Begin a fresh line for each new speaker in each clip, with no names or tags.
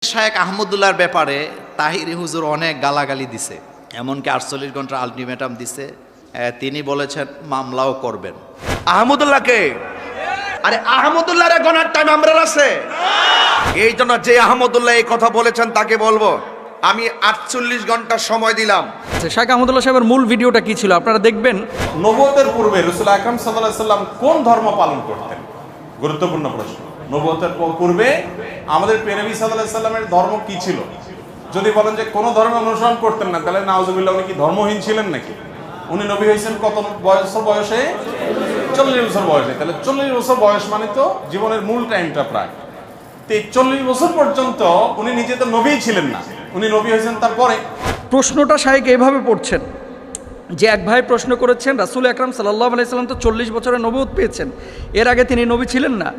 শায়েখ আহমদুল্লাহর ব্যাপারে তাহিরি হুজুর অনেক গালাগালি দিছে, এমনকি 48 ঘন্টার আলটিমেটাম দিছে। তিনি বলেছেন মামলাও করবেন।
আহমদুল্লাহকে, আরে আহমদুল্লাহর গণার টাইম আমরা আছে। এই জন্য যে আহমদুল্লাহ এই কথা বলেছেন তাকে বলবো আমি 48 ঘন্টা সময় দিলাম।
শাইখ আহমদুল্লাহ সাহেবের মূল ভিডিওটা কি ছিল আপনারা দেখবেন।
নবুয়তের পূর্বে রাসূল আকরাম সাল্লাল্লাহু আলাইহি সাল্লাম কোন ধর্ম পালন করতেন? গুরুত্বপূর্ণ প্রশ্ন। নবুয়তের পূর্বে আমাদের প্রিয় নবী সাল্লাল্লাহু আলাইহি সাল্লামের ধর্ম কি ছিল? যদি বলেন যে কোন ধর্ম অনুসরণ করতেন না, তাহলে নাউজুবিল্লাহ উনি কি ধর্মহীন ছিলেন নাকি? উনি নবী হয়েছেন কত বয়সে? 40 বছর বয়সে। তাহলে 40 বছর বয়স মানে তো জীবনের মূল টাইমটা প্রায়। তো এই 40 বছর পর্যন্ত উনি নিজে তো নবীই ছিলেন না, উনি নবী হয়েছেন তারপরে।
প্রশ্নটা শাইখ এইভাবে পড়ছেন যে এক ভাই প্রশ্ন করেছেন রাসূল আকরাম সাল্লাল্লাহু আলাইহি সাল্লাম তো 40 বছরের নবুয়ত পেয়েছেন, এর আগে তিনি নবী ছিলেন না,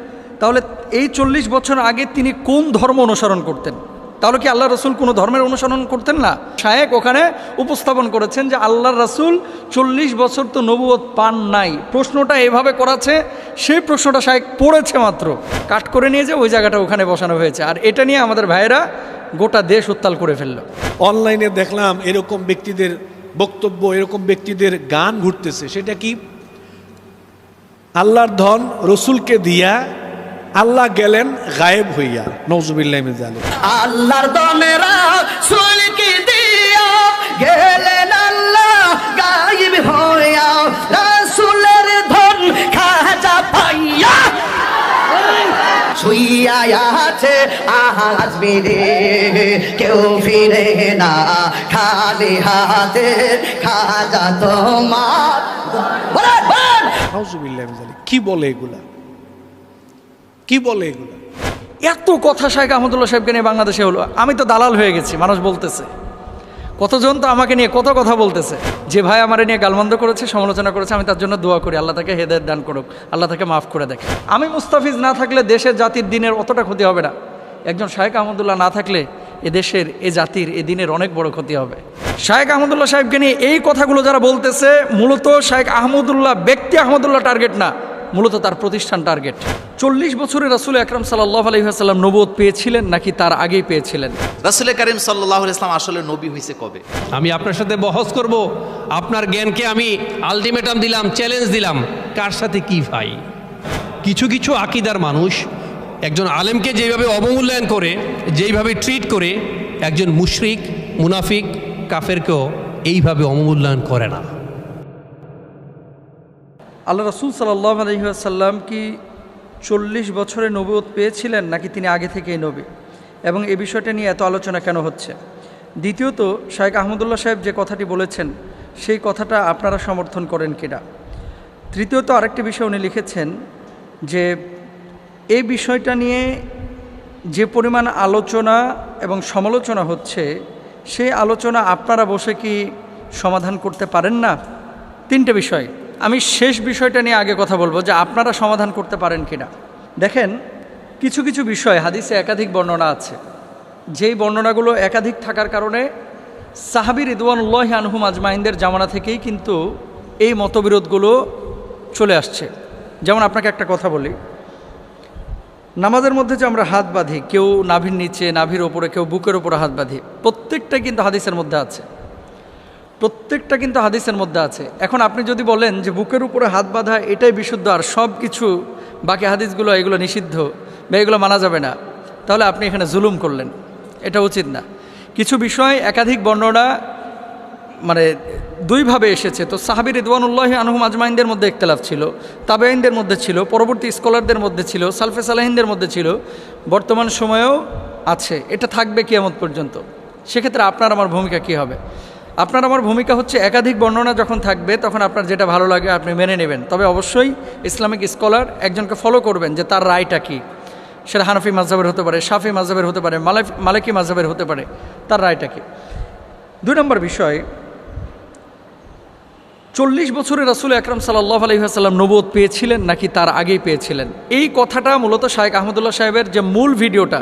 তাহলে এই 40 বছর আগে তিনি কোন ধর্ম অনুসরণ করতেন? তাহলে কি আল্লাহ রসুল কোনো ধর্মের অনুসরণ করতেন না? শায়েখ ওখানে উপস্থাপন করেছেন যে আল্লাহর রসুল 40 বছর তো নবুয়ত পান নাই। প্রশ্নটা এভাবে করাছে, সেই প্রশ্নটা শায়েখ পড়েছে মাত্র, কাট করে নিয়ে যে ওই জায়গাটা ওখানে বসানো হয়েছে, আর এটা নিয়ে আমাদের ভাইয়েরা গোটা দেশ উত্তাল করে ফেলল।
অনলাইনে দেখলাম এরকম ব্যক্তিদের বক্তব্য, এরকম ব্যক্তিদের গান ঘুরতেছে। সেটা কি? আল্লাহর ধন রসুলকে দিয়া আল্লাহ গেলেন গায়েব হইয়া। নওজুবিল্লাহ মিন যালিক।
আল্লাহর দনেরা সুলকি দিয়া গেলেন আল্লাহ গায়েব হইয়া, রাসূলের ধন খাজা পাইয়া শুইয়া আছে আজ মেরে কেউ ফিরে না খালি হাতে, খাজা তোমার
নওজুবিল্লাহ মিন যালিক। কি বলে এগুলা? কি বলে এগুলা?
এত কথা শাইখ আহমদুল্লাহ সাহেবকে নিয়ে বাংলাদেশে হলো, আমি তো দালাল হয়ে গেছি। মানুষ বলতেছে, কতজন তো আমাকে নিয়ে কত কথা বলতেছে, যে ভাই আমার নিয়ে গালমন্দ করেছে, সমালোচনা করেছে, আমি তার জন্য দোয়া করি, আল্লাহ তাকে হেদায়েত দান করুক, আল্লাহ তাকে মাফ করে দেখ। আমি মুস্তাফিজ না থাকলে দেশের জাতির দিনের অতটা ক্ষতি হবে না। একজন শাইখ আহমদুল্লাহ না থাকলে এ দেশের, এ জাতির, এ দিনের অনেক বড় ক্ষতি হবে। শাইখ আহমদুল্লাহ সাহেবকে নিয়ে এই কথাগুলো যারা বলতেছে, মূলত শাইখ আহমদুল্লাহ ব্যক্তি আহমদুল্লাহ টার্গেট না, মূলত তার প্রতিষ্ঠান টার্গেট। 40 বছরে রাসূল আকরাম সাল্লাল্লাহু আলাইহি ওয়াসাল্লাম নবুয়ত পেয়েছিলেন নাকি তার আগেই পেয়েছিলেন?
রাসূল করিম সাল্লাল্লাহু আলাইহি ওয়াসাল্লাম আসলে নবী হয়েছে কবে?
আমি আপনার সাথে বহস করব, আপনার জ্ঞানকে আমি আলটিমেটাম দিলাম, চ্যালেঞ্জ দিলাম, কার সাথে কি ভাই। কিছু কিছু আকীদার মানুষ একজন আলেমকে যেভাবে অবমূল্যায়ন করে, যেইভাবে ট্রিট করে, একজন মুশরিক, মুনাফিক, কাফেরকেও এইভাবে অবমূল্যায়ন করে না।
আল্লাহ রাসূল সাল্লাল্লাহু আলাইহি ওয়াসাল্লাম কি 40 বছরে নবুয়ত পেয়েছিলেন নাকি তিনি আগে থেকেই নবী, এবং এই বিষয়টা নিয়ে এত আলোচনা কেন হচ্ছে? দ্বিতীয়ত, শাইখ আহমদুল্লাহ সাহেব যে কথাটি বলেছেন সেই কথাটা আপনারা সমর্থন করেন কিনা? তৃতীয়ত, আরেকটি বিষয় উনি লিখেছেন যে এই বিষয়টা নিয়ে যে পরিমাণ আলোচনা এবং সমালোচনা হচ্ছে, সেই আলোচনা আপনারা বসে কি সমাধান করতে পারেন না? 3টে বিষয়। আমি শেষ বিষয়টা নিয়ে আগে কথা বলবো যে আপনারা সমাধান করতে পারেন কিনা। দেখেন, কিছু কিছু বিষয় হাদিসে একাধিক বর্ণনা আছে, যেই বর্ণনাগুলো একাধিক থাকার কারণে সাহাবী রিদওয়ানুল্লাহি আনহুম আজমাইনদের জামানা থেকেই কিন্তু এই মতবিরোধগুলো চলে আসছে। যেমন আপনাকে একটা কথা বলি, নামাজের মধ্যে যে আমরা হাত বাঁধি, কেউ নাভির নিচে, নাভির ওপরে, কেউ বুকের ওপরে হাত বাঁধি, প্রত্যেকটা কিন্তু হাদিসের মধ্যে আছে, প্রত্যেকটা কিন্তু হাদিসের মধ্যে আছে। এখন আপনি যদি বলেন যে বুকের উপরে হাত বাঁধা এটাই বিশুদ্ধ, আর সব কিছু বাকি হাদিসগুলো এগুলো নিষিদ্ধ বা এগুলো মানা যাবে না, তাহলে আপনি এখানে জুলুম করলেন, এটা উচিত না। কিছু বিষয় একাধিক বর্ণনা মানে দুইভাবে এসেছে, তো সাহাবী রিদওয়ানুল্লাহি আনহুম আজমাইনদের মধ্যে ইখতিলাফ ছিল, তাবেঈনদের মধ্যে ছিল, পরবর্তী স্কলারদের মধ্যে ছিল, সালফে সালেহিনদের মধ্যে ছিল, বর্তমান সময়েও আছে, এটা থাকবে কিয়ামত পর্যন্ত। সেক্ষেত্রে আপনার আমার ভূমিকা কী হবে? আপনার আমার ভূমিকা হচ্ছে একাধিক বর্ণনা যখন থাকবে তখন আপনার যেটা ভালো লাগে আপনি মেনে নেবেন, তবে অবশ্যই ইসলামিক স্কলার একজনকে ফলো করবেন যে তার রায়টা কী। সেটা হানাফি মাযহাবের হতে পারে, শাফি মাযহাবের হতে পারে, মালিকি মাযহাবের হতে পারে, তার রায়টা কী। 2 নম্বর বিষয়, 40 বছরে রাসূল আকরাম সাল্লাল্লাহু আলাইহি ওয়াসাল্লাম নবুয়ত পেয়েছিলেন নাকি তার আগেই পেয়েছিলেন? এই কথাটা মূলত শাইখ আহমদুল্লাহ সাহেবের যে মূল ভিডিওটা,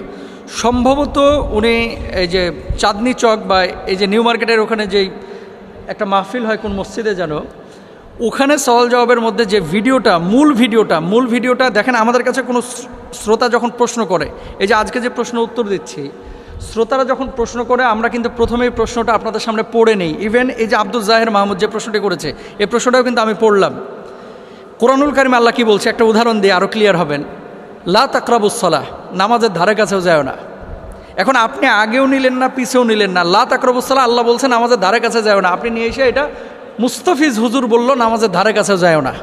সম্ভবত উনি এই যে চাঁদনি চক বা এই যে নিউ মার্কেটের ওখানে যেই একটা মাহফিল হয় কোন মসজিদে যেন, ওখানে সওয়াল জবাবের মধ্যে যে ভিডিওটা, মূল ভিডিওটা দেখেন। আমাদের কাছে কোনো শ্রোতা যখন প্রশ্ন করে, এই যে আজকে যে প্রশ্ন উত্তর দিচ্ছি, শ্রোতারা যখন প্রশ্ন করে আমরা কিন্তু প্রথমেই প্রশ্নটা আপনাদের সামনে পড়ে নেই। ইভেন এই যে আব্দুল জাহের মাহমুদ যে প্রশ্নটি করেছে এই প্রশ্নটাও কিন্তু আমি পড়লাম। কোরআনুল কারিমে আল্লাহ কি বলছে একটা উদাহরণ দিয়ে আরও ক্লিয়ার হবেন। লা তাকরাবুস সালাহ, নামাজের ধারে কাছেও যায় না। এখন আপনি আগেও নিলেন না পিছেও নিলেন না, লা তাকরাবুস সালাহ আল্লাহ বলছেন নামাজের ধারে কাছে যায় না, আপনি নিয়ে এসে এটা মুস্তাফিজ হুজুর বলল নামাজের ধারে কাছেও যায় না।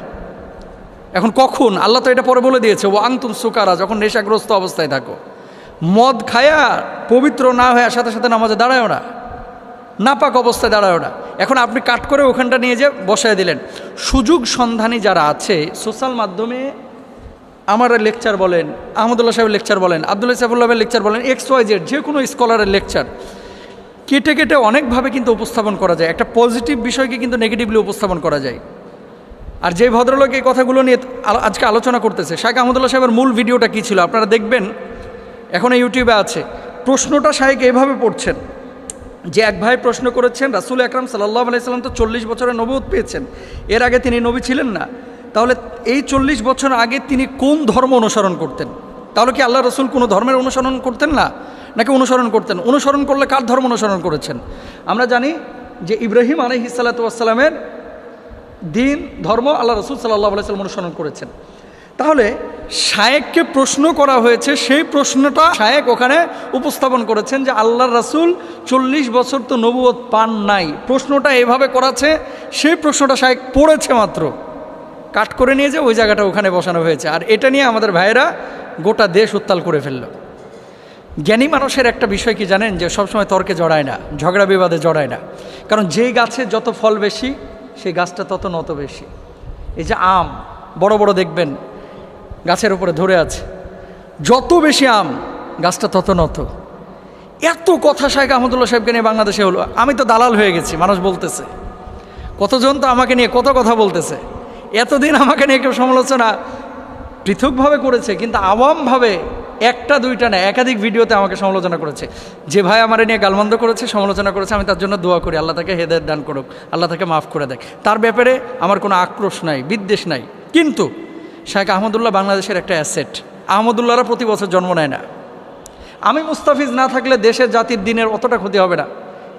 এখন কখন? আল্লাহ তো এটা পরে বলে দিয়েছে, ও আংতুম সুকারা, যখন নেশাগ্রস্ত অবস্থায় থাকো। মদ খায়া পবিত্র না হয়ে সাথে সাথে নামাজে দাঁড়ায়ও না, নাপাক অবস্থায় দাঁড়ায়ও না। এখন আপনি কাট করে ওখানটা নিয়ে যে বসায় দিলেন। সুযোগ সন্ধানী যারা আছে সোশ্যাল মাধ্যমে আমার লেকচার বলেন, আহমদুল্লাহ সাহেবের লেকচার বলেন, আব্দুল্লাহ সাহেবুল্লাহের লেকচার বলেন, XYZ যে কোনো স্কলারের লেকচার কেটে কেটে অনেকভাবে কিন্তু উপস্থাপন করা যায়। একটা পজিটিভ বিষয়কে কিন্তু নেগেটিভলি উপস্থাপন করা যায়। আর যে ভদ্রলোক এই কথাগুলো নিয়ে আজকে আলোচনা করতেছে, শাইখ আহমদুল্লাহ সাহেবের মূল ভিডিওটা কী ছিল আপনারা দেখবেন, এখন ইউটিউবে আছে। প্রশ্নটা শাইখ এভাবে পড়ছেন যে এক ভাই প্রশ্ন করেছেন, রাসূল আকরাম সাল্লাল্লাহু আলাইহি সাল্লাম তো 40 বছরের নবুয়ত পেয়েছেন, এর আগে তিনি নবী ছিলেন না, তাহলে এই 40 বছর আগে তিনি কোন ধর্ম অনুসরণ করতেন? তাহলে কি আল্লাহ রসুল কোনো ধর্মের অনুসরণ করতেন না, নাকি অনুসরণ করতেন? অনুসরণ করলে কার ধর্ম অনুসরণ করেছেন? আমরা জানি যে ইব্রাহিম আলাইহিস সালাতু ওয়াস সালামের দিন ধর্ম আল্লাহ রসুল সাল্লাল্লাহু আলাইহি সাল্লাম অনুসরণ করেছেন। তাহলে শায়েককে প্রশ্ন করা হয়েছে, সেই প্রশ্নটা শায়েক ওখানে উপস্থাপন করেছেন যে আল্লাহর রাসূল 40 বছর তো নবুয়ত পান নাই। প্রশ্নটা এভাবে করাছে, সেই প্রশ্নটা শায়েক পড়েছে মাত্র, কাট করে নিয়ে যে ওই জায়গাটা ওখানে বসানো হয়েছে। আর এটা নিয়ে আমাদের ভাইয়েরা গোটা দেশ উত্তাল করে ফেলল। জ্ঞানী মানুষের একটা বিষয় কি জানেন, যে সবসময় তর্কে জড়ায় না, ঝগড়া বিবাদে জড়ায় না। কারণ যেই গাছে যত ফল বেশি সেই গাছটা তত নত বেশি। এই যে আম বড় বড় দেখবেন গাছের উপরে ধরে আছে, যত বেশি আম গাছটা তত নত। এত কথা শাইখ আহমদুল্লাহ সাহেবকে নিয়ে বাংলাদেশে হলো, আমি তো দালাল হয়ে গেছি, মানুষ বলতেছে, কতজন তো আমাকে নিয়ে কত কথা বলতেছে। এতদিন আমাকে নিয়ে কেউ সমালোচনা পৃথকভাবে করেছে, কিন্তু আওয়ামভাবে একটা দুইটা না একাধিক ভিডিওতে আমাকে সমালোচনা করেছে। যে ভাই আমার নিয়ে গালমন্দ করেছে, সমালোচনা করেছে, আমি তার জন্য দোয়া করি, আল্লাহ তাকে হেদায়েত দান করুক, আল্লাহ তাকে মাফ করে দেয়। তার ব্যাপারে আমার কোনো আক্রোশ নাই, বিদ্বেষ নাই। কিন্তু শাইখ আহমদুল্লাহ বাংলাদেশের একটা অ্যাসেট। আহমদুল্লাহরা প্রতি বছর জন্ম নেয় না। আমি মুস্তাফিজ না থাকলে দেশের জাতির দিনের অতটা ক্ষতি হবে না।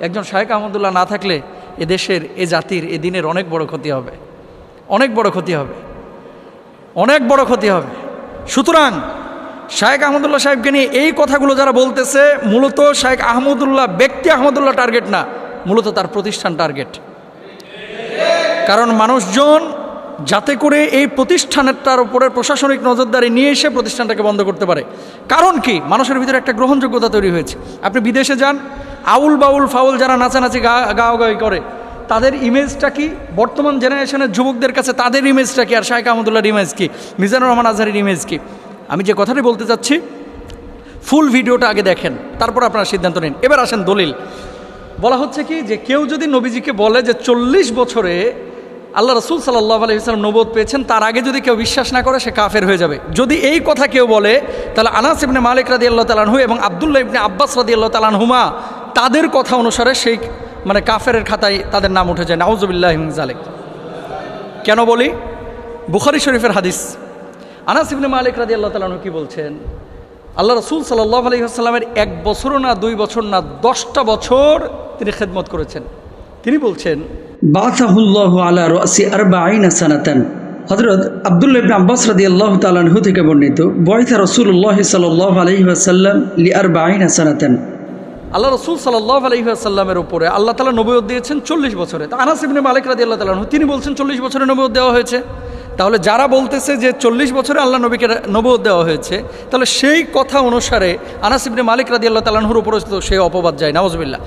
একজন শাইখ আহমদুল্লাহ না থাকলে এ দেশের, এ জাতির, এ দিনের অনেক বড় ক্ষতি হবে, অনেক বড় ক্ষতি হবে, অনেক বড় ক্ষতি হবে। সুতরাং শাইখ আহমদুল্লাহ সাহেবকে নিয়ে এই কথাগুলো যারা বলতেছে, মূলত শাইখ আহমদুল্লাহ ব্যক্তি আহমদুল্লাহ টার্গেট না, মূলত তার প্রতিষ্ঠান টার্গেট। কারণ মানুষজন যাতে করে এই প্রতিষ্ঠানটার উপরে প্রশাসনিক নজরদারি নিয়ে এসে প্রতিষ্ঠানটাকে বন্ধ করতে পারে। কারণ কি? মানুষের ভিতরে একটা গ্রহণযোগ্যতা তৈরি হয়েছে। আপনি বিদেশে যান, আউল বাউল ফাউল যারা নাচানাচি গাওয়াগাওয়ি করে, তাদের ইমেজটা কি? বর্তমান জেনারেশনের যুবকদের কাছে তাদের ইমেজটা কি? আর শাইখ আহমদুল্লাহর ইমেজ কি? মিজানুর রহমান আজহারের ইমেজ কি? আমি যে কথাটি বলতে চাচ্ছি, ফুল ভিডিওটা আগে দেখেন, তারপর আপনারা সিদ্ধান্ত নিন। এবার আসেন দলিল। বলা হচ্ছে কি যে কেউ যদি নবীজিকে বলে যে 40 বছরে আল্লাহ রসুল সাল্লাল্লাহু আলাইহি ওয়াসাল্লাম নবুয়ত পেয়েছেন, তার আগে যদি কেউ বিশ্বাস না করে সে কাফের হয়ে যাবে। যদি এই কথা কেউ বলে, তাহলে আনাস ইবনে মালিক রাদিয়াল্লাহু তাআলা আনহু এবং আব্দুল্লাহ ইবনে আব্বাস রাদিয়াল্লাহু তাআলা আনহুমা তাদের কথা অনুসারে সেই কাফেরের খাতায় তাদের নাম উঠে যায়। নাউযুবিল্লাহি মিন যালিক। কেন বলি? বুখারী শরীফের হাদিস। আনাস ইবনে মালিক রাদিয়াল্লাহু তাআলা আনহু কি বলছেন? আল্লাহ রসুল সাল্লাল্লাহু আলাইহি ওয়াসাল্লামের 1 বছরও না 2 বছর না 10টা বছর তিনি খেদমত করেছেন। তিনি বলছেন,
বাসাহুল্লাহু আলা রাসি 40 সানাতান। হযরত আব্দুল্লাহ ইবনে আব্বাস রাদিয়াল্লাহু তাআলা আনহু থেকে বর্ণিত, বয়সা রাসূলুল্লাহ সাল্লাল্লাহু আলাইহি ওয়াসাল্লাম লি 40 সানাতান।
আল্লাহ রসুল সাল্লাল্লাহু আলাইহি ওয়াসাল্লামের উপরে আল্লাহ তাআলা নবুয়ত দিয়েছেন 40 বছরে। তা আনাস ইবনে মালিক রাদিয়াল্লাহু তাআলা আনহু তিনি বলছেন 40 বছরে নবুয়ত দেওয়া হয়েছে। তাহলে যারা বলতেছে যে 40 বছরে আল্লাহ নবীকে নবুয়ত দেওয়া হয়েছে, তাহলে সেই কথা অনুসারে আনাস ইবনে মালিক রাদিয়াল্লাহু তাআলা আনহুর উপরে তো সেই অপবাদ যায়। নাউযুবিল্লাহ।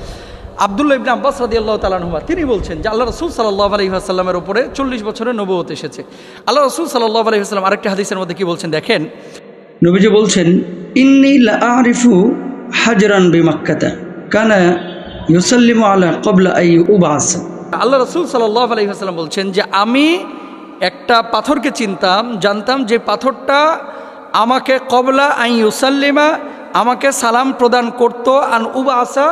আব্দুল্লাহ ইবনে আব্বাস রাদিয়াল্লাহু তাআলা আনহু তিনি বলছেন যে আল্লাহ রাসূল সাল্লাল্লাহু আলাইহি ওয়াসাল্লামের উপরে 40 বছরের নবুয়ত এসেছে। আল্লাহ রাসূল সাল্লাল্লাহু আলাইহি ওয়াসাল্লাম আরেকটি হাদিসের মধ্যে কি বলছেন দেখেন,
নবীজি বলছেন, ইন্নী লা আরিফু হাজরান বিমাক্কাতা কানা ইউসাল্লিমু আলা ক্বাবলা আই ইউবাস।
আল্লাহ রাসূল সাল্লাল্লাহু আলাইহি ওয়াসাল্লাম বলছেন যে আমি একটা পাথরকে চিনতাম, জানতাম যে পাথরটা আমাকে ক্বাবলা আই ইউসাল্লিমা, আমাকে সালাম প্রদান করত, আন উবাসা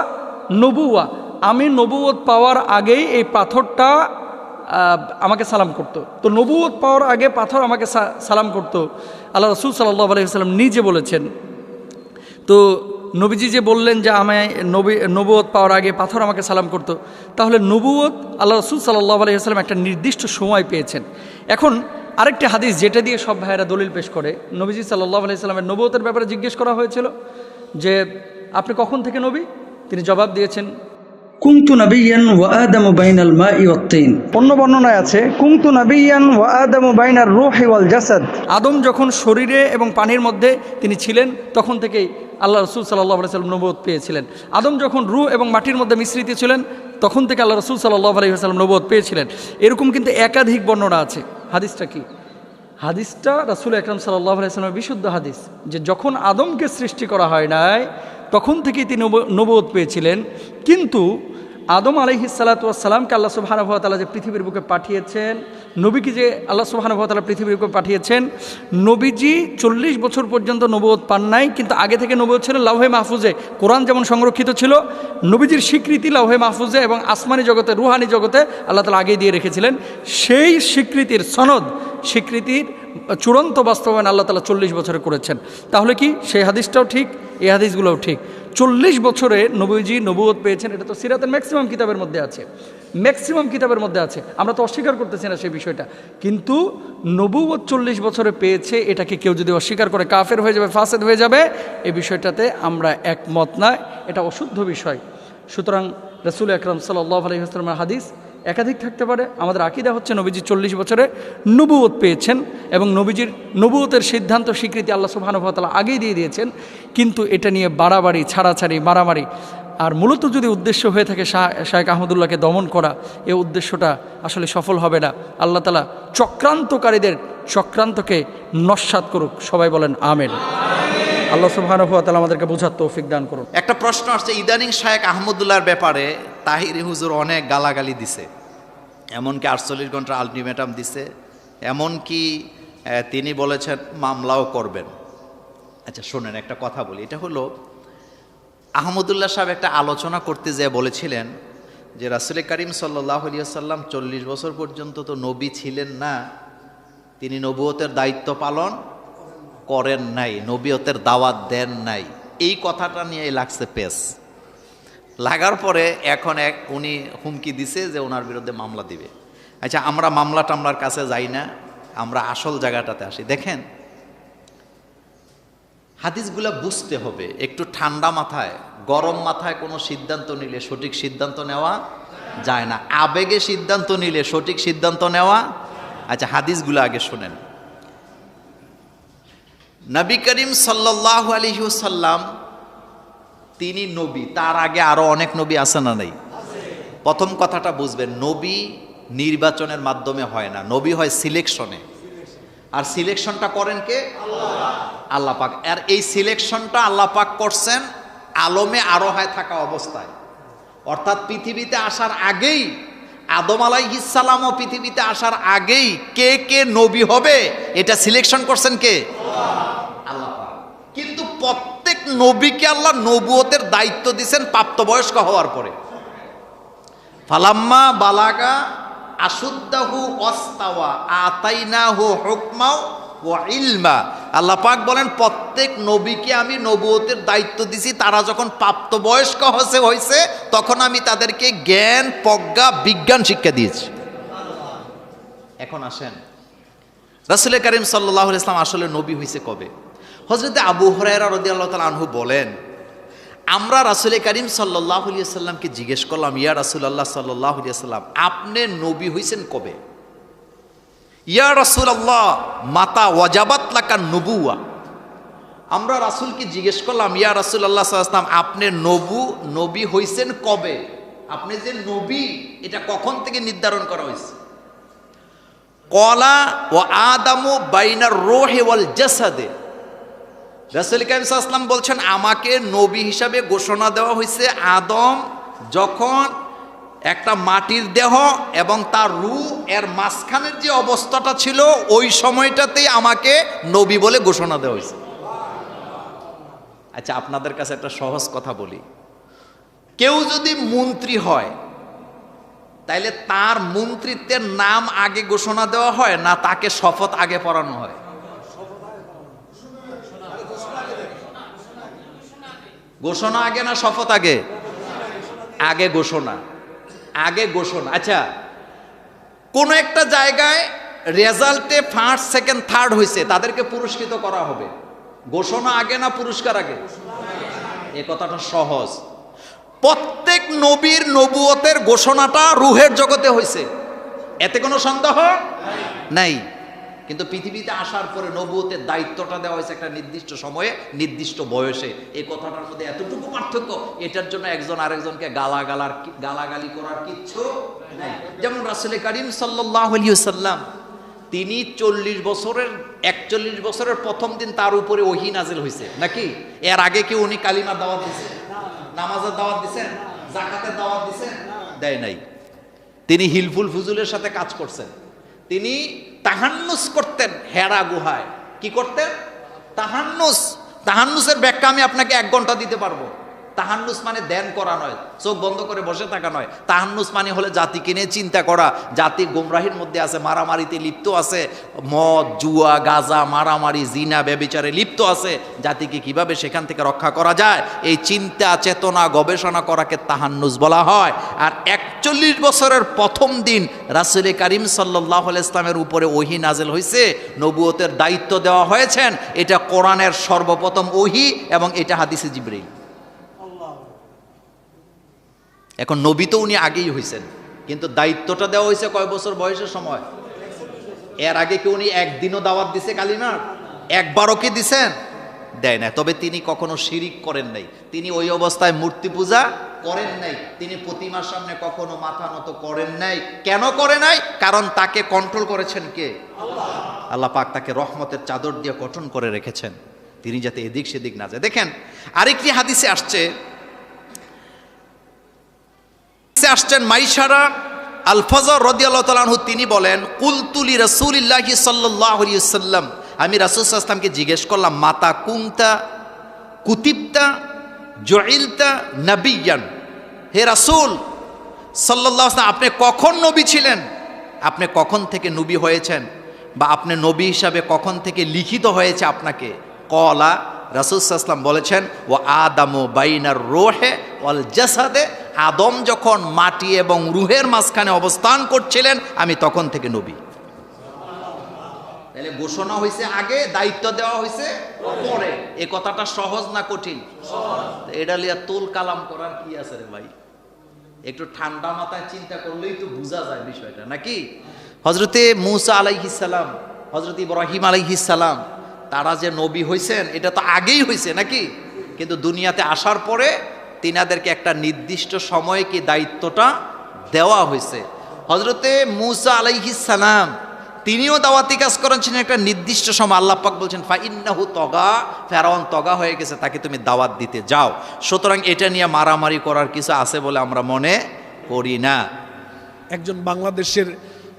নবুয়া, আমি নবুয়ত পাওয়ার আগেই এই পাথরটা আমাকে সালাম করত। তো নবুয়ত পাওয়ার আগে পাথর আমাকে সালাম করত, আল্লাহ রাসূল সাল্লাল্লাহু আলাইহি ওয়াসাল্লাম নিজে বলেছেন। তো নবীজি যে বললেন যে আমায় নবুয়ত পাওয়ার আগে পাথর আমাকে সালাম করতো, তাহলে নবুয়ত আল্লাহ রসুল সাল্লাল্লাহু আলাইহি ওয়াসাল্লাম একটা নির্দিষ্ট সময় পেয়েছেন। এখন আরেকটি হাদিস যেটা দিয়ে সব ভাইয়েরা দলিল পেশ করে, নবীজি সাল্লাল্লাহু আলাইহি ওয়াসাল্লামের নবুয়তের ব্যাপারে জিজ্ঞেস করা হয়েছিল যে আপনি কখন থেকে নবী? তিনি জবাব দিয়েছেন
কুনতু নাবিয়ান ওয়া আদামু বাইনাল মাই ওয়াত তিন।
অন্য বর্ণনায় আছে কুনতু নাবিয়ান ওয়া আদামু বাইনার রূহি ওয়াল জাসাদ। আদম যখন শরীরে এবং পানির মধ্যে তিনি ছিলেন তখন থেকেই আল্লাহ রসুল সাল্লাল্লাহু আলাইহি ওয়াসাল্লাম নবুয়ত পেয়েছিলেন। আদম যখন রূহ এবং মাটির মধ্যে মিশ্রিত ছিলেন তখন থেকে আল্লাহ রসুল সাল্লাল্লাহু আলাইহি ওয়াসাল্লাম নবুয়ত পেয়েছিলেন। এরকম কিন্তু একাধিক বর্ণনা আছে। হাদিসটা কি? হাদিসটা রাসূল আকরাম সাল্লাল্লাহু আলাইহি ওয়াসাল্লামের বিশুদ্ধ হাদিস, যে যখন আদমকে সৃষ্টি করা হয় নাই তখন থেকেই তিনি নবুয়ত পেয়েছিলেন। কিন্তু আদম আলাইহিস সালাতু ওয়াস সালামকে আল্লাহ সুবহানাহু ওয়া তাআলা যে পৃথিবীর বুকে পাঠিয়েছেন, নবীকে যে আল্লাহ সুবহানাহু ওয়া তাআলা পৃথিবীর বুকে পাঠিয়েছেন, নবীজি 40 বছর পর্যন্ত নবুয়ত পান নাই, কিন্তু আগে থেকে নবুয়ত ছিল লাউহে মাহফুজে। কোরআন যেমন সংরক্ষিত ছিল, নবীজির স্বীকৃতি লাউহে মাহফুজে এবং আসমানি জগতে, রুহানি জগতে আল্লাহ তাআলা আগেই দিয়ে রেখেছিলেন। সেই স্বীকৃতির সনদ, স্বীকৃতির চূড়ান্ত বাস্তবায়ন আল্লাহ তাআলা 40 বছরে করেছেন। তাহলে কি সেই হাদিসটাও ঠিক, এই হাদিসগুলোও ঠিক? 40 বছরে নবীজি নবুয়ত পেয়েছেন, এটা তো সিরাতের ম্যাক্সিমাম কিতাবের মধ্যে আছে, ম্যাক্সিমাম কিতাবের মধ্যে আছে। আমরা তো অস্বীকার করতেছি না সেই বিষয়টা, কিন্তু নবুয়ত 40 বছরে পেয়েছে, এটাকে কেউ যদি অস্বীকার করে কাফের হয়ে যাবে, ফাসেদ হয়ে যাবে, এই বিষয়টাতে আমরা একমত না, এটা অশুদ্ধ বিষয়। সুতরাং রাসূল আকরাম সাল্লাল্লাহু আলাইহি ওয়াসাল্লামের হাদিস একাধিক থাকতে পারে। আমাদের আকীদা হচ্ছে নবীজি 40 বছরে নবুয়ত পেয়েছেন এবং নবীজির নবুয়তের সিদ্ধান্ত স্বীকৃতি আল্লাহ সুবহানাহু ওয়া তাআলা আগেই দিয়ে দিয়েছেন। কিন্তু এটা নিয়ে বাড়াবাড়ি, ছাড়াছাড়ি, মারামারি, আর মূলত যদি উদ্দেশ্য হয়ে থাকে শায়েখ আহমদুল্লাহকে দমন করা, এই উদ্দেশ্যটা আসলে সফল হবে না। আল্লাহ তাআলা চক্রান্তকারীদের চক্রান্তকে নস্যাৎ করুক, সবাই বলেন আমিন। আল্লাহ সুবহানাহু ওয়া তাআলা আমাদেরকে বোঝার তৌফিক দান করুন।
একটা প্রশ্ন আসছে, ইদানিং শায়েখ আহমদুল্লাহর ব্যাপারে তাহিরি হুজুর অনেক গালাগালি দিছে, এমনকি 48 ঘন্টার আলটিমেটাম দিছে, এমনকি তিনি বলেছেন মামলাও করবেন। আচ্ছা শোনেন, একটা কথা বলি, এটা হলো আহমদুল্লাহ সাহেব একটা আলোচনা করতে যেয়ে বলেছিলেন যে রাসূল করিম সাল্লাল্লাহু আলাইহি ওয়াসাল্লাম 40 বছর পর্যন্ত তো নবী ছিলেন না, তিনি নবুয়তের দায়িত্ব পালন করেন নাই, নবুয়তের দাওয়াত দেন নাই। এই কথাটা নিয়ে লাগছে পেস, লাগার পরে এখন উনি হুমকি দিছে যে ওনার বিরুদ্ধে মামলা দিবে। আচ্ছা আমরা মামলা টামলার কাছে যাই না, আমরা আসল জায়গাটাতে আসি। দেখেন হাদিসগুলা বুঝতে হবে একটু ঠান্ডা মাথায়, গরম মাথায় কোনো সিদ্ধান্ত নিলে সঠিক সিদ্ধান্ত নেওয়া যায় না, আবেগে সিদ্ধান্ত নিলে সঠিক সিদ্ধান্ত নেওয়া। আচ্ছা হাদিসগুলো আগে শোনেন। নবী করিম সাল্লাল্লাহু আলাইহি ওয়াসাল্লাম তিনি নবী, তার আগে আরো অনেক নবী আছে না নাই? প্রথম কথাটা বুঝবেন, নবী নির্বাচনের মাধ্যমে হয় না, নবী হয় সিলেকশনে। আর সিলেকশনটা করেন কে? আল্লাহ পাক। আর এই সিলেকশনটা আল্লাহ পাক করছেন আলমে আরোহায় থাকা অবস্থায়, অর্থাৎ পৃথিবীতে আসার আগেই, আদম আলাইহিস সালামও পৃথিবীতে আসার আগেই কে কে নবী হবে এটা সিলেকশন করছেন কে? আল্লাহ পাক। কিন্তু প্রত্যেক নবীকে আল্লাহ নবুয়তের দায়িত্ব দিয়েছেন প্রাপ্তবয়স্ক হওয়ার পরে। ফালাম্মা বালাগা আশুদ্দাহু ওয়াস্তাওয়া আতাইনাহু হুকমা ওয়া ইলমা। আল্লাহ পাক বলেন প্রত্যেক নবীকে আমি নবুয়তের দায়িত্ব দিছি, তারা যখন প্রাপ্তবয়স্ক হয়েছে তখন আমি তাদেরকে জ্ঞান, প্রজ্ঞা, বিজ্ঞান শিক্ষা দিয়েছি। এখন আসেন, রাসূল করিম সাল্লাল্লাহু আলাইহি ওয়াসাল্লাম আসলে নবী হয়েছে কবে? হযরত আবু হুরায়রা রাদিয়াল্লাহু তাআলা আনহু বলেন, আমরা রাসূল করিম সাল্লাল্লাহু আলাইহি ওয়াসাল্লামকে জিজ্ঞেস করলাম, ইয়া রাসূলুল্লাহ সাল্লাল্লাহু আলাইহি ওয়াসাল্লাম আপনি নবী হইছেন কবে? ইয়া রাসূলুল্লাহ মাতা ওয়াজাবাত লাকান নবুওয়া। আমরা রাসূলকে জিজ্ঞেস করলাম, ইয়া রাসূলুল্লাহ সাল্লাল্লাহু আলাইহি ওয়াসাল্লাম আপনি নবী হইছেন কবে? আপনি যে নবী এটা কখন থেকে নির্ধারণ করা হয়েছে? ক্বালা ওয়া আদামু বাইনার রূহি ওয়াল জাসাদে। রাসূল কারীম সাল্লাল্লাহু আলাইহি ওয়াসাল্লাম বলছেন আমাকে নবী হিসাবে ঘোষণা দেওয়া হয়েছে আদম যখন একটা মাটির দেহ এবং তার রূহ এর মাঝখানের যে অবস্থাটা ছিল ওই সময়টাতেই আমাকে নবী বলে ঘোষণা দেওয়া হয়েছে। আচ্ছা আপনাদের কাছে একটা সহজ কথা বলি, কেউ যদি মন্ত্রী হয় তাইলে তার মন্ত্রিত্বের নাম আগে ঘোষণা দেওয়া হয় না তাকে শপথ আগে পড়ানো হয়? ঘোষণা আগে না শপথ আগে? আগে ঘোষণা, আগে ঘোষণা। আচ্ছা, কোন একটা জায়গায় রেজাল্টে ফার্স্ট সেকেন্ড থার্ড হয়েছে, তাদেরকে পুরস্কৃত করা হবে, ঘোষণা আগে না পুরস্কার আগে? এ কথাটা সহজ। প্রত্যেক নবীর নবুয়তের ঘোষণাটা রুহের জগতে হয়েছে, এতে কোনো সন্দেহ নাই। কিন্তু পৃথিবীতে আসার পরে নবুয়তের দায়িত্বটা দেওয়া হয়েছে একটা নির্দিষ্ট সময়ে নির্দিষ্ট বয়সে। এই কথাটার মধ্যে এতটুকু পার্থক্য, এটার জন্য একজন আরেকজনকে গালাগালি করার কিচ্ছু নাই। যেমন রাসূল করিম সাল্লাল্লাহু আলাইহি ওয়াসাল্লাম, তিনি 41 বছরের প্রথম দিন তার উপরে ওহী নাজিল হয়েছে নাকি? এর আগে কি উনি কালিমার দাওয়াত দিয়েছেন, নামাজের দাওয়াত দিয়েছেন, যাকাতের দাওয়াত দিয়েছেন? দেয় নাই। তিনি হিলফুল ফুজুলের সাথে কাজ করছেন। তিনি তাহান্নুস করতেন হেরা গুহায়। কি করতেন? তাহান্নুস। তাহান্নুসের ব্যাখ্যা আমি আপনাকে 1 ঘন্টা দিতে পারবো। তাহান্নুস মানে ধ্যান করা নয়, চোখ বন্ধ করে বসে থাকা নয়। তাহান্নুস মানে হলে জাতিকে নিয়ে চিন্তা করা, জাতি গোমরাহির মধ্যে আছে, মারামারিতে লিপ্ত আছে, মদ জুয়া গাঁজা মারামারি জিনা ব্যভিচারে লিপ্ত আছে, জাতিকে কিভাবে সেখান থেকে রক্ষা করা যায়, এই চিন্তা চেতনা গবেষণা করাকে তাহান্নুস বলা হয়। আর 41 বছরের প্রথম দিন রাসূল করিম সাল্লাল্লাহু আলাইহি ইসলামের উপরে ওহী নাজিল হয়েছে, নবুয়তের দায়িত্ব দেওয়া হয়েছেন। এটা কোরআনের সর্বপ্রথম ওহী এবং এটা হাদিসে জিবরীল। এখন নবী তো উনি আগেই হয়েছেন, কিন্তু দায়িত্বটা দেওয়া হয়েছে কয় বছর বয়সের সময়? এর আগে কি উনি একদিনও দাওয়াত দিছে কালিমার? একবারও কি দিছেন? দেয় না। তবে তিনি কখনো শিরিক করেন নাই, তিনি ওই অবস্থায় মূর্তি পূজা করেন নাই, তিনি প্রতিমার সামনে কখনো মাথা নত করেন নাই। কেন করে নাই? কারণ তাকে কন্ট্রোল করেছেন কে? আল্লাহ পাক তাকে রহমতের চাদর দিয়ে গঠন করে রেখেছেন, তিনি যাতে এদিক সেদিক না যায়। দেখেন আরেকটি হাদিসে আসছেন মাইশারা আল ফজর রাদিয়াল্লাহু তাআলা আনহু, তিনি বলেন কুলতু লি রাসূলিল্লাহি সাল্লাল্লাহু আলাইহি ওয়াসাল্লাম, আমি রাসূল সাল্লাল্লাহু আলাইহি ওয়াসাল্লামকে জিজ্ঞেস করলাম, মাতা কুনতা কুতিবতা জুইলতা নবিয়ান, হে রাসূল সাল্লাল্লাহু আলাইহি ওয়াসাল্লাম, আপনি কখন নবী ছিলেন, আপনি কখন থেকে নবী হয়েছেন, বা আপনি নবী হিসাবে কখন থেকে লিখিত হয়েছে আপনাকে? কলা, রাসূল সাল্লাল্লাহু আলাইহি ওয়াসাল্লাম বলেছেন, ও আদামু বাইনার রূহে ওয়াল জাসাদে, আদম যখন মাটি এবং রুহের মাঝখানে অবস্থান করছিলেন আমি তখন থেকে নবী। তাহলে ঘোষণা হয়েছে আগে, দায়িত্ব দেওয়া হয়েছে পরে। এই কথাটা সহজ না কঠিন? এটা লিয়া তুল কালাম করার কি আছে রে ভাই? একটু ঠান্ডা মাথায় চিন্তা করলেই তো বোঝা যায় বিষয়টা, নাকি? হযরতে মূসা আলাইহিস সালাম, হযরত ইব্রাহিম আলাইহিস সালাম, তারা যে নবী হয়েছেন এটা তো আগেই হয়েছে নাকি? কিন্তু দুনিয়াতে আসার পরে তিনাদেরকে একটা নির্দিষ্ট সময়ে কি দায়িত্বটা দেওয়া হয়েছে। হযরতে মূসা আলাইহিস সালাম তিনিও দাওয়াতি কাজ করেছেন একটা নির্দিষ্ট সময়। আল্লাহ পাক বলছেন ফা ইন্নাহু তগা, ফেরাউন তগা হয়ে গেছে, তাকে তুমি দাওয়াত দিতে যাও। সুতরাং এটা নিয়ে মারামারি করার কিছু আছে বলে আমরা মনে করি না।
একজন বাংলাদেশের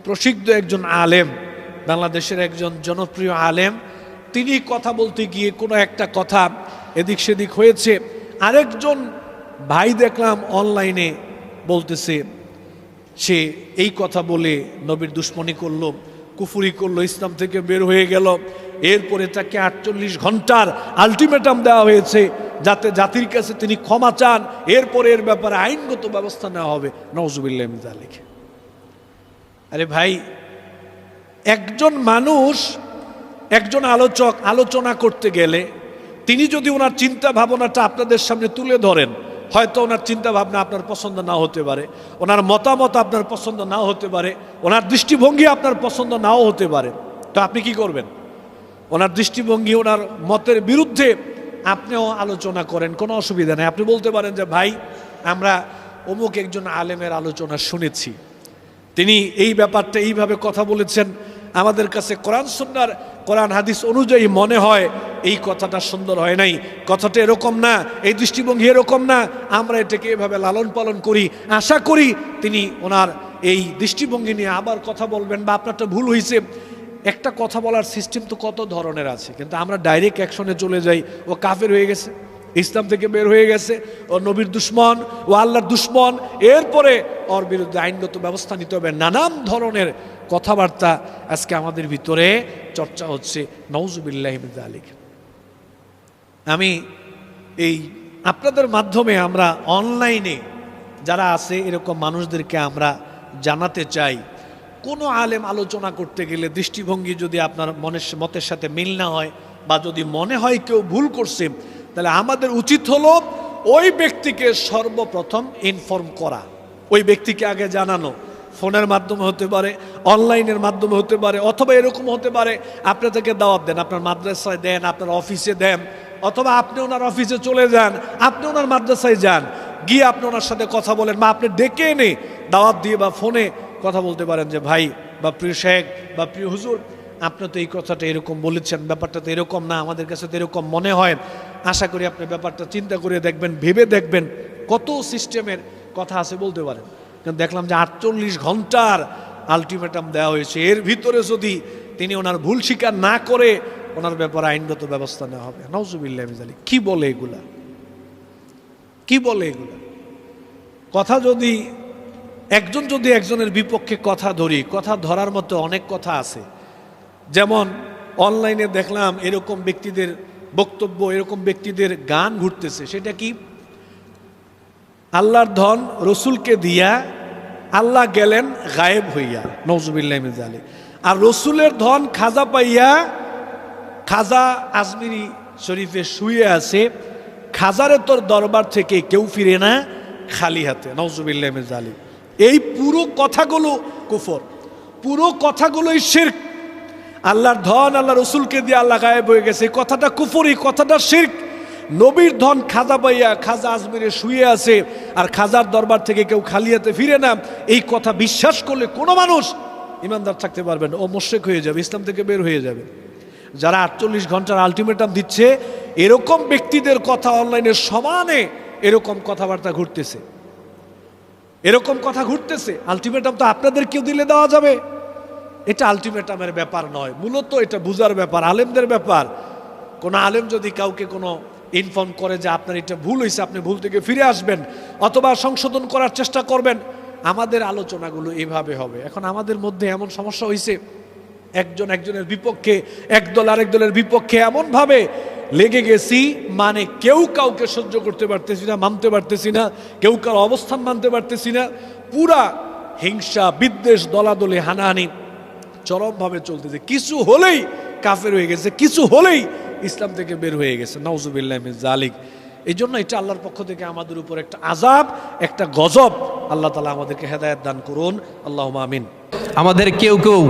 প্রসিদ্ধ একজন আলেম, বাংলাদেশের একজন জনপ্রিয় আলেম, তিনি কথা বলতে গিয়ে কোনো একটা কথা এদিক সেদিক হয়েছে, আরেকজন ভাই দেখলাম অনলাইনে বলতেছে সে এই কথা বলে নবীর দুশ্মনী করলো, কুফরি করলো, ইসলাম থেকে বের হয়ে গেল। এরপরে তাকে 48 ঘন্টার আলটিমেটাম দেওয়া হয়েছে যাতে জাতির কাছে তিনি ক্ষমা চান, এরপরে এর ব্যাপারে আইনগত ব্যবস্থা নেওয়া হবে। নাউজুবিল্লাহ মিন যালিক। আরে ভাই, একজন মানুষ, একজন আলোচক আলোচনা করতে গেলে তিনি যদি ওনার চিন্তা ভাবনাটা আপনাদের সামনে তুলে ধরেন, হয়তো ওনার চিন্তা ভাবনা আপনার পছন্দ নাও হতে পারে, ওনার মতামত আপনার পছন্দ নাও হতে পারে, ওনার দৃষ্টিভঙ্গি আপনার পছন্দ নাও হতে পারে, তো আপনি কি করবেন? ওনার দৃষ্টিভঙ্গি, ওনার মতের বিরুদ্ধে আপনিও আলোচনা করেন, কোনো অসুবিধা নেই। আপনি বলতে পারেন যে ভাই, আমরা অমুক একজন আলেমের আলোচনা শুনেছি, তিনি এই ব্যাপারটা এইভাবে কথা বলেছেন, আমাদের কাছে কোরআন সুন্নাহর কোরআন হাদিস অনুযায়ী মনে হয় এই কথাটা সুন্দর হয় নাই, কথাটা এরকম না, এই দৃষ্টিভঙ্গি এরকম না, আমরা এটাকে এভাবে লালন পালন করি। আশা করি তিনি ওনার এই দৃষ্টিভঙ্গি নিয়ে আবার কথা বলবেন, বা আপনারটা ভুল হয়েছে। একটা কথা বলার সিস্টেম তো কত ধরনের আছে, কিন্তু আমরা ডাইরেক্ট অ্যাকশনে চলে যাই, ও কাফের হয়ে গেছে, ইসলাম থেকে বের হয়ে গেছে, ও নবীর দুশ্মন, ও আল্লাহর দুশ্মন, এরপরে ওর বিরুদ্ধে আইনগত ব্যবস্থা নিতে হবে। নানান ধরনের কথাবার্তা আজকে আমাদের ভিতরে চর্চা হচ্ছে। নাউজুবিল্লাহি মিন যালিক। আমি এই আপনাদের মাধ্যমে আমরা অনলাইনে যারা আছে এরকম মানুষদেরকে আমরা জানাতে চাই, কোনো আলেম আলোচনা করতে গেলে দৃষ্টিভঙ্গি যদি আপনার মতের সাথে মিল না হয় বা যদি মনে হয় কেউ ভুল করছে, তাহলে আমাদের উচিত হলো ওই ব্যক্তিকে সর্বপ্রথম ইনফর্ম করা, ওই ব্যক্তিকে আগে জানানো। ফোনের মাধ্যমে হতে পারে, অনলাইনের মাধ্যমে হতে পারে, অথবা এরকম হতে পারে আপনি তাকে দাওয়াত দেন, আপনার মাদ্রাসায় দেন, আপনার অফিসে দেন, অথবা আপনি ওনার অফিসে চলে যান, আপনি ওনার মাদ্রাসায় যান, গিয়ে আপনি ওনার সাথে কথা বলেন, বা আপনি ডেকে এনে দাওয়াত দিয়ে বা ফোনে কথা বলতে পারেন যে ভাই বা প্রিয় শেখ বা প্রিয় হুজুর, আপনি তো এই কথাটা এরকম বলেছেন, ব্যাপারটা তো এরকম না, আমাদের কাছে তো এরকম মনে হয়, আশা করি আপনি ব্যাপারটা চিন্তা করে দেখবেন, ভেবে দেখবেন। কত সিস্টেমের কথা আছে বলতে পারেন। কিন্তু দেখলাম যে 48 ঘন্টার আলটিমেটাম দেওয়া হয়েছে, এর ভিতরে যদি তিনি ওনার ভুল স্বীকার না করে ওনার ব্যাপারে আইনগত ব্যবস্থা নেওয়া হবে। নাউজুবিল্লাহ মিন যালিক। কি বলে এগুলা, কি বলে এগুলা? কথা যদি একজন যদি একজনের বিপক্ষে কথা ধরি, কথা ধরার মতো অনেক কথা আছে। যেমন অনলাইনে দেখলাম এরকম ব্যক্তিদের বক্তব্য, এরকম ব্যক্তিদের গান ঘুরতেছে। সেটা কি? আল্লাহর ধন রসুলকে দিয়া আল্লাহ গেলেন গায়েব হইয়া, নাউজুবিল্লাহ মিন যালিক। আর রসুলের ধন খাজা পাইয়া খাজা আজমিরি শরীফে শুয়ে আছে, খাজারে তোর দরবার থেকে কেউ ফিরে না খালি হাতে, নাউজুবিল্লাহ মিন যালিক। এই পুরো কথাগুলো কুফর, পুরো কথাগুলোই শিরক। আল্লাহর ধন আল্লাহ রসুলকে দিয়ে আল্লাহ গায়েব হয়ে গেছে, এই কথাটা কুফর, এই কথাটা শিরক। নবীর ধন খাজা পাইয়া খাজা আজমিরে শুয়ে আছে আর খাজার দরবার থেকে কেউ খালি হাতে ফিরে না, এই কথা বিশ্বাস করলে কোনো মানুষ ইমানদার থাকতে পারবে না, ও মুশরিক হয়ে যাবে, ইসলাম থেকে বের হয়ে যাবে। যারা 48 ঘন্টার আলটিমেটাম দিচ্ছে, এরকম ব্যক্তিদের কথা অনলাইনে সমানে এরকম কথাবার্তা ঘুরতেছে, এরকম কথা ঘুরতেছে। আলটিমেটাম তো আপনাদের কেউ দিলে দেওয়া যাবে? এটা আলটিমেটামের ব্যাপার নয়, মূলত এটা বুঝার ব্যাপার, আলেমদের ব্যাপার। কোনো আলেম যদি কাউকে কোনো ইনফর্ম করে যে আপনার এটা ভুল হয়েছে, আপনি ভুল থেকে ফিরে আসবেন অথবা সংশোধন করার চেষ্টা করবেন, আমাদের আলোচনাগুলো এইভাবে হবে। এখন আমাদের মধ্যে এমন সমস্যা হয়েছে, একজন একজনের বিপক্ষে, একদল আরেক দলের বিপক্ষে এমনভাবে লেগে গেছি, মানে কেউ কাউকে সহ্য করতে পারতেছি না, মানতে পারতেছি না, কেউ কারো অবস্থান মানতে পারতেছি না। পুরা হিংসা, বিদ্বেষ, দলাদলি, হানাহানি চরমভাবে চলতেছে। কিছু হলেই কাফের হয়ে গেছে, কিছু হলেই ইসলাম থেকে বের হয়ে গেছে, নাউজুবিল্লাহ মিন যালিক। এই জন্য এটা আল্লাহর পক্ষ থেকে আমাদের উপর একটা আযাব, একটা গজব। আল্লাহ তাআলা আমাদেরকে হেদায়েত দান করুন, আল্লাহুম্মা আমিন।
আমাদের কেউ কেউ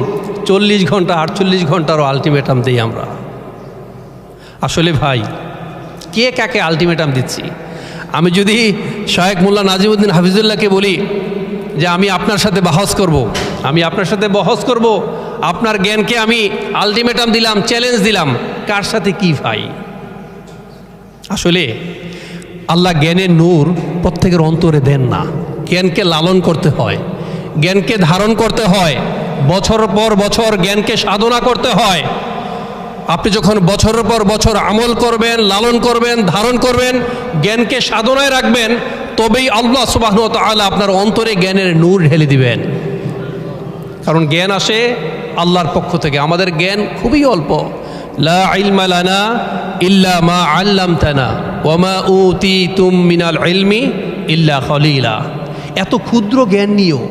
40 ঘন্টা 48 ঘন্টারও আলটিমেটাম দিই আমরা। আসলে ভাই, কে কাকে আলটিমেটাম দিচ্ছি? আমি যদি শায়েখ মোল্লা নাজিমউদ্দিন হাফিজুল্লাহকে বলি যে আমি আপনার সাথে বহস করব, আমি আপনার সাথে বহস করব, আপনার জ্ঞানকে আমি আলটিমেটাম দিলাম, চ্যালেঞ্জ দিলাম, কার সাথে কি ভাই? আসলে আল্লাহ জ্ঞানের নূর প্রত্যেকের অন্তরে দেন না। জ্ঞানকে লালন করতে হয়, জ্ঞানকে ধারণ করতে হয়, বছর পর বছর জ্ঞানকে সাধনা করতে হয়। আপনি যখন বছরের পর বছর আমল করবেন, লালন করবেন, ধারণ করবেন, জ্ঞানকে সাধনায় রাখবেন, তবেই আল্লাহ সুবহানাহু ওয়া তাআলা আপনার অন্তরে জ্ঞানের নূর ঢেলে দিবেন। কারণ জ্ঞান আসে আল্লাহর পক্ষ থেকে, আমাদের জ্ঞান খুবই অল্প। লা ইলমা লানা ইল্লা মা আল্লামতানা ওয়া মা উতিতুম মিনাল ইলমি ইল্লা খলিলা। এত ক্ষুদ্র জ্ঞান নিয়েও,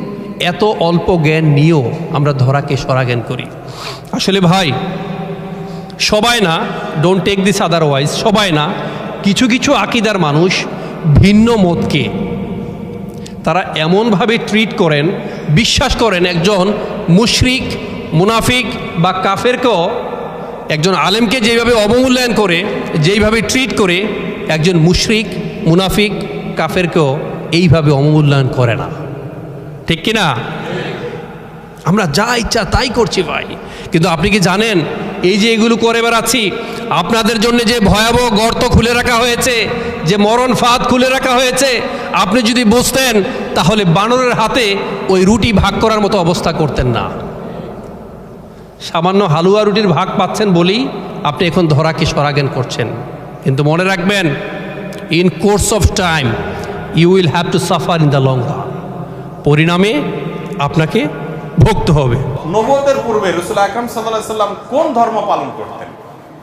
এত অল্প জ্ঞান নিয়েও আমরা ধরাকে সরা জ্ঞান করি। আসলে ভাই, সবাই না, ডোন্ট টেক দিস আদারওয়াইজ, সবাই না, কিছু কিছু আকীদার মানুষ ভিন্ন মতকে তারা এমনভাবে ট্রিট করেন, বিশ্বাস করেন একজন মুশরিক, মুনাফিক বা কাফেরকেও একজন আলেমকে যেভাবে অবমূল্যায়ন করে, যেইভাবে ট্রিট করে, একজন মুশরিক, মুনাফিক, কাফেরকেও এইভাবে অবমূল্যায়ন করে না। ঠিক কিনা? আমরা যা ইচ্ছা তাই করছি ভাই। কিন্তু আপনি কি জানেন, এই যে এগুলো করে বেড়াচ্ছি, আপনাদের জন্য যে ভয়াবহ গর্ত খুলে রাখা হয়েছে, যে মরণ ফাঁদ খুলে রাখা হয়েছে, আপনি যদি বুঝতেন তাহলে বানরের হাতে ওই রুটি ভাগ করার মতো অবস্থা করতেন না। সামান্য হালুয়া রুটির ভাগ পাচ্ছেন বলেই আপনি এখন ধরাকে সরাজ্ঞান করছেন। কিন্তু মনে রাখবেন, in course of time you will have to suffer in the long run. পরিণামে আপনাকে ভুগতে হবে।
নবুয়তের পূর্বে রাসূল আকরাম সাল্লাল্লাহু আলাইহি ওয়াসাল্লাম কোন ধর্ম পালন করতেন?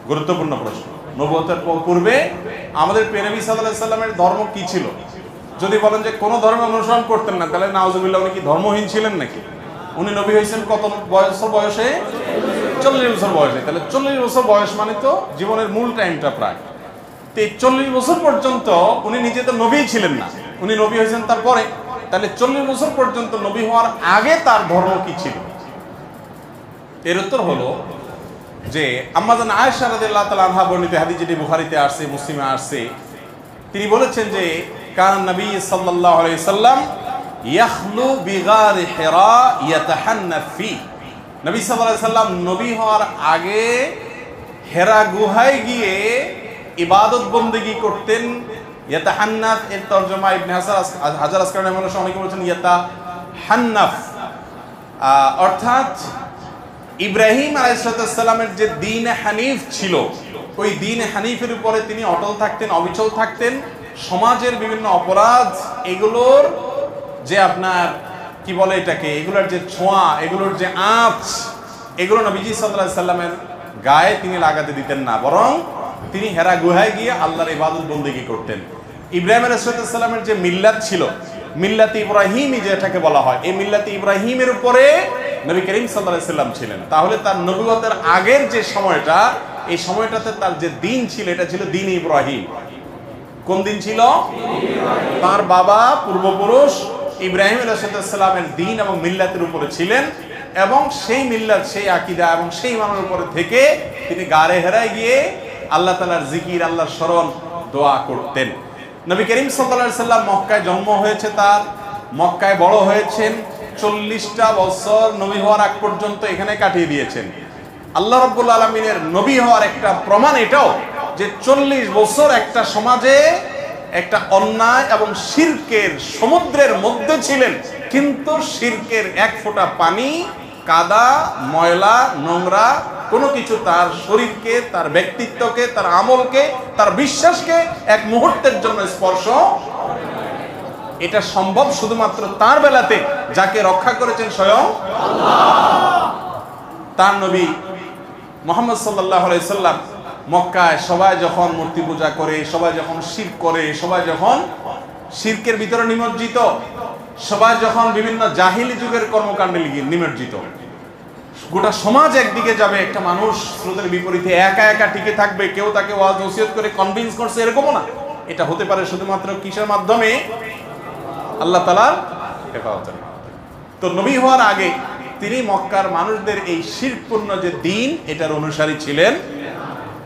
গুরুত্বপূর্ণ প্রশ্ন। নবুয়তের পূর্বে আমাদের প্রিয় নবী সাল্লাল্লাহু আলাইহি সাল্লামের ধর্ম কি ছিল? যদি বলেন যে কোনো ধর্ম অনুসরণ করতেন না, তাহলে নাউজুবিল্লাহ উনি কি ধর্মহীন ছিলেন নাকি? উনি নবী হয়েছেন কত বছর বয়সে? 40 বছর বয়সে। তাহলে 40 বছর বয়স মানে তো জীবনের মূল টাইমটা প্রায়। তো এই 40 বছর পর্যন্ত উনি নিজে তো নবী ছিলেন না, উনি নবী হয়েছেন তারপরে। তাহলে 40 বছর পর্যন্ত নবী হওয়ার আগে তার ধর্ম কি ছিল? এর উত্তর হলো যে আম্মা জান আয়েশা রাদিয়াল্লাহু তাআলা আনহা বর্ণিত হাদিস, যেটি বুখারীতে আসছে, মুসলিমে আসছে, তিনি বলেছেন যে কান নবী সাল্লাল্লাহু আলাইহি সাল্লাম ইয়াখলু বিগার হিরা ইয়াতাহান্নাফ ফি। নবী সাল্লাল্লাহু আলাইহি সাল্লাম নবী হওয়ার আগে হেরা গুহায় গিয়ে ইবাদত বন্দেগী করতেন। ইয়াতাহান্নাফ এর তরজমা ইবনে হাজার আসকালানি রাহিমাহুল্লাহ অনেকে বলেছেন ইয়াতাহান্নাফ, অর্থাৎ ইব্রাহিম আলাইহিস সালামের যে দ্বীন হানিফ ছিল, ওই দ্বীন হানিফের উপরে তিনি অটল থাকতেন, অবিচল থাকতেন। সমাজের বিভিন্ন অপরাধ, এগুলোর যে আপনার কি বলে এটাকে, এগুলোর যে ছোঁয়া, এগুলোর যে আঁচ, এগুলো নবীজি সাল্লাল্লাহু আলাইহি সাল্লামের গায়ে তিনি লাগাতে দিতেন না, বরং তিনি হেরা গুহায় গিয়ে আল্লাহর ইবাদত বন্দেগী করতেন। ইব্রাহিম আলাইহিস সালামের যে মিল্লাত ছিল, মিল্লাতে ইব্রাহিমী যেটাকে বলা হয়, এই মিল্লাতে ইব্রাহিমের উপরে নবী করিম সাল্লাল্লাহু আলাইহি সাল্লাম ছিলেন। তাহলে তার নবুয়তের আগের যে সময়টা, এই সময়টাতে তার যে দিন ছিল, এটা ছিল দিন ইব্রাহিম। কোন দিন ছিল? তার বাবা পূর্বপুরুষ ইব্রাহিম আলাইহিস সালামের দিন এবং মিল্লাতের উপরে ছিলেন, এবং সেই মিল্লাত, সেই আকীদা এবং সেই ইমানের উপরে থেকে তিনি গারে হেরায় গিয়ে আল্লাহ তাআলার জিকির, আল্লাহর স্মরণ, দোয়া করতেন। নবী করিম সাল্লাল্লাহু আলাইহি সাল্লাম মক্কায় জন্ম হয়েছে, তার মক্কায় বড় হয়েছেন, 40টা বছর নবী হওয়ার আগ পর্যন্ত এখানে কাটিয়ে দিয়েছেন। আল্লাহ রাব্বুল আলামিনের নবী হওয়ার একটা প্রমাণ এটাও যে 40 বছর একটা সমাজে একটা অন্যায় এবং শিরকের সমুদ্রের মধ্যে ছিলেন, কিন্তু শিরকের এক ফোঁটা পানি, কাদা, ময়লা, নোংরা কোনো কিছু তার শরীরকে, তার ব্যক্তিত্বকে, তার আমলকে, তার বিশ্বাসকে এক মুহূর্তের জন্য স্পর্শ। এটা সম্ভব শুধুমাত্র তার বেলাতে, যাকে রক্ষা করেছেন স্বয়ং আল্লাহ। তার নবী মুহাম্মদ সাল্লাল্লাহু আলাইহি সাল্লাম মক্কায় সবাই যখন মূর্তি পূজা করে, সবাই যখন শিরক করে, সবাই যখন শিরকের ভিতরে নিমজ্জিত, সবাই যখন বিভিন্ন জাহিলি যুগের কর্মকাণ্ডে নিমজ্জিত, গোটা সমাজ একদিকে যাবে, একটা মানুষ স্রোতের বিপরীতে একা একা টিকে থাকবে, কেউ তাকে ওয়াজ নসিহত করে কনভিন্স করছে, এরকমও না। এটা হতে পারে শুধুমাত্র কিসের মাধ্যমে? আল্লাহ তাআলার হেফাজতের মাধ্যমে। তো নবী হওয়ার আগে তিনি মক্কার মানুষদের এই শিরকপূর্ণ যে দিন, এটার অনুসারী ছিলেন।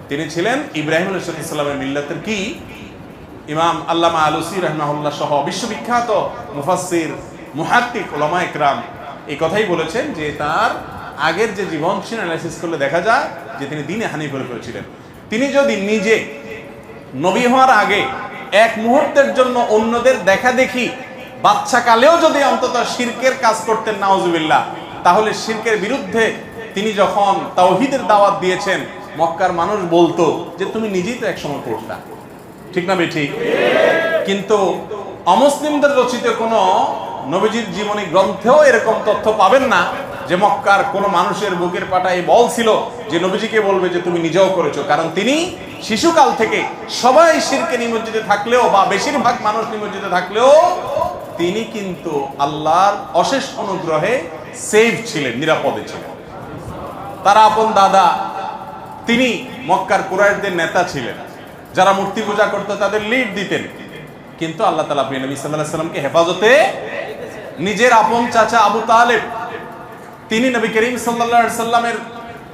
তিনি ছিলেন ইব্রাহিম আলাইহিস সালামের মিল্লাতের কি ইমাম আল্লামা আলুসি রাহিমাহুল্লাহ সহ বিশ্ববিখ্যাত মুফাসসির, মুহাক্কিক, উলামা ইকরাম এই কথাই বলেছেন যে তার আগের যে জীবন ছিল অ্যানালাইসিস করলে দেখা যায় যে তিনি দ্বীনে হানিফের উপরে ছিলেন। তিনি যদি নিজে নবী হওয়ার আগে এক মুহূর্তের জন্য অন্যদের দেখা দেখি বাচ্চা কালেও যদি অন্তত শিরকের কাজ করতেন, নাউজুবিল্লাহ, তাহলে শিরকের বিরুদ্ধে তিনি যখন তাওহীদের দাওয়াত দিয়েছেন, মক্কার মানুষ বলতো যে তুমি নিজেই তো একসময় করতা, ঠিক না ঠিক? কিন্তু অমুসলিমদের রচিত কোনো নবীজির জীবনী গ্রন্থেও এরকম তথ্য পাবেন না যে মক্কার কোনো মানুষের বুকের পাটায় বল ছিল যে নবীজিকে বলবে যে তুমি নিজেও করেছো। কারণ তিনি শিশুকাল থেকে সবাই শিরকে নিমজ্জিত থাকলেও, বা বেশিরভাগ মানুষ নিমজ্জিত থাকলেও, তিনি কিন্তু আল্লাহর অশেষ অনুগ্রহে সেফ ছিলেন, নিরাপদে ছিলেন। তার আপন দাদা, তিনি মক্কার কুরাইশদের নেতা ছিলেন, যারা মূর্তি পূজা করতো তাদের লিড দিতেন, কিন্তু আল্লাহ তাআলা প্রিয় নবী সাল্লাল্লাহু আলাইহি সাল্লামকে হেফাজতে নিজের আপন চাচা আবু তালেব, তিনি নবী করিম সাল্লাল্লাহু আলাইহি সাল্লামের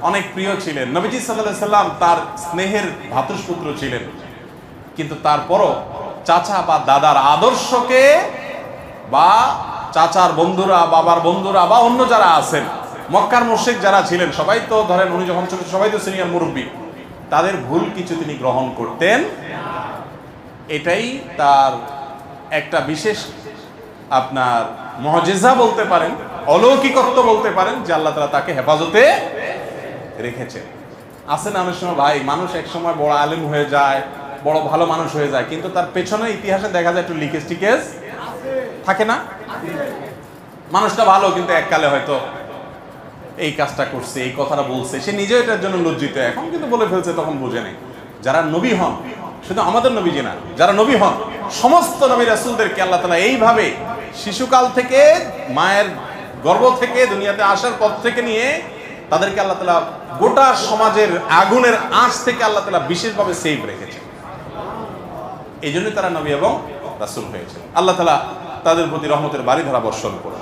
অনেক প্রিয় ছিলেন। নবীজি সাল্লাল্লাহু আলাইহি সাল্লাম তার স্নেহের ভ্রাতুষ্পুত্র ছিলেন, কিন্তু তারপরও চাচা বা দাদার আদর্শকে, বা চাচার বন্ধুরা, বাবার বন্ধুরা, বা অন্য যারা আছেন, মক্কার মুশরিক যারা ছিলেন, সবাই তো ধরেন উনি যখন ছোট, সবাই তো সিনিয়র মুরব্বী, তাদের ভুল কিছু তিনি গ্রহণ করতেন। এটাই তার একটা বিশেষ আপনার মুজিজা বলতে পারেন, অলৌকিকত্ব বলতে পারেন, যে আল্লাহ তাআলা তাকে হেফাজতে রেখেছেন। আছে না অনেক সময় ভাই, মানুষ এক সময় বড় আলেম হয়ে যায়, বড় ভালো মানুষ হয়ে যায়, কিন্তু তার পেছনে ইতিহাসে দেখা যায় একটু লিকেজ টিকেজ থাকে না? মানুষটা ভালো, কিন্তু এককালে হয়তো এই কাজটা করছে, এই কথাটা বলছে, সে নিজেও এটার জন্য লজ্জিত, এখন কিন্তু বলে ফেলছে, তখন বুঝে নেই। যারা নবী হন, শুধু আমাদের নবীজি না, যারা নবী হন সমস্ত নবী রাসূলদেরকে আল্লাহ তাআলা এইভাবে শিশুকাল থেকে মায়ের গর্ভ থেকে দুনিয়াতে আসার পর থেকে নিয়ে তাদেরকে আল্লাহ তাআলা গোটা সমাজের আগুনের আঁচ থেকে আল্লাহ তাআলা বিশেষভাবে সেভ রেখেছেন। এই জন্যই তারা নবী এবং রাসূল হয়েছে। আল্লাহ তাআলা তাদের প্রতি রহমতের বারিধারা বর্ষণ করুন।